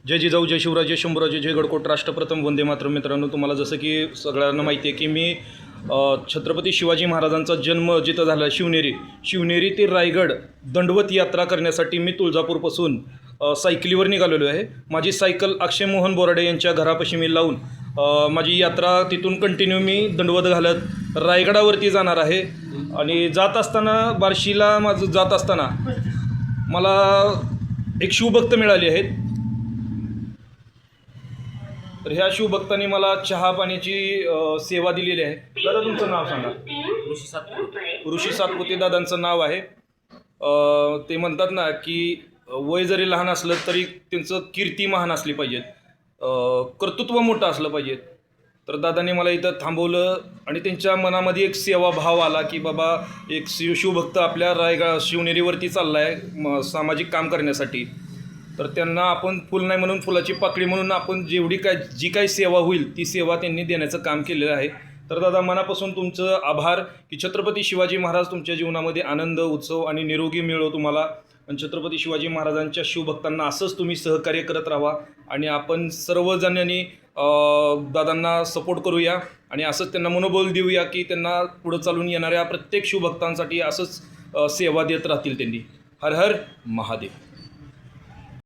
जय जिजाऊ, जय शिवराज, जय शंभूराजे, जय गडकोट, राष्ट्रप्रथम, वंदे मातरम. मित्रांनो, तुम्हाला जसं की सगळ्यांना माहिती आहे की मी छत्रपती शिवाजी महाराजांचा जन्म जिथं झाला शिवनेरी ते रायगड दंडवत यात्रा करण्यासाठी मी तुळजापूरपासून सायकलीवर निघालेलो आहे. माझी सायकल अक्षय मोहन बोराडे यांच्या घरापाशी मी लावून माझी यात्रा तिथून कंटिन्यू मी दंडवत घालत रायगडावरती जाणार आहे. आणि जात असताना बार्शीला जात असताना मला एक शिवभक्त मिळाले आहेत. तर ह्या शिवभक्तांनी मला चहा पाण्याची सेवा दिलेली आहे. दादा, तुमचं नाव सांगा. ऋषी सातपुते दादांचं नाव आहे. ते म्हणतात ना की वय जरी लहान असलं तरी त्यांचं कीर्ती महान असली पाहिजे, कर्तृत्व मोठं असलं पाहिजे. तर दादांनी मला इथं थांबवलं आणि त्यांच्या मनामध्ये एक सेवाभाव आला की बाबा एक शिवभक्त आपल्या शिवनेरीवरती चालला आहे सामाजिक काम करण्यासाठी. तर त्यांना आपण फुल नाही म्हणून फुलाची पाकळी म्हणून आपण जी काही सेवा होईल ती सेवा त्यांनी देण्याचं काम केलेलं आहे. तर दादा, मनापासून तुमचं आभार की छत्रपती शिवाजी महाराज तुमच्या जीवनामध्ये आनंद, उत्सव आणि निरोगी मिळो तुम्हाला. आणि छत्रपती शिवाजी महाराजांच्या शिवभक्तांना असंच तुम्ही सहकार्य करत राहा आणि आपण सर्वजणांनी दादांना सपोर्ट करूया आणि असंच त्यांना मनोबल देऊया की त्यांना पुढं चालून येणाऱ्या प्रत्येक शिवभक्तांसाठी असंच सेवा देत राहतील त्यांनी. हर हर महादेव.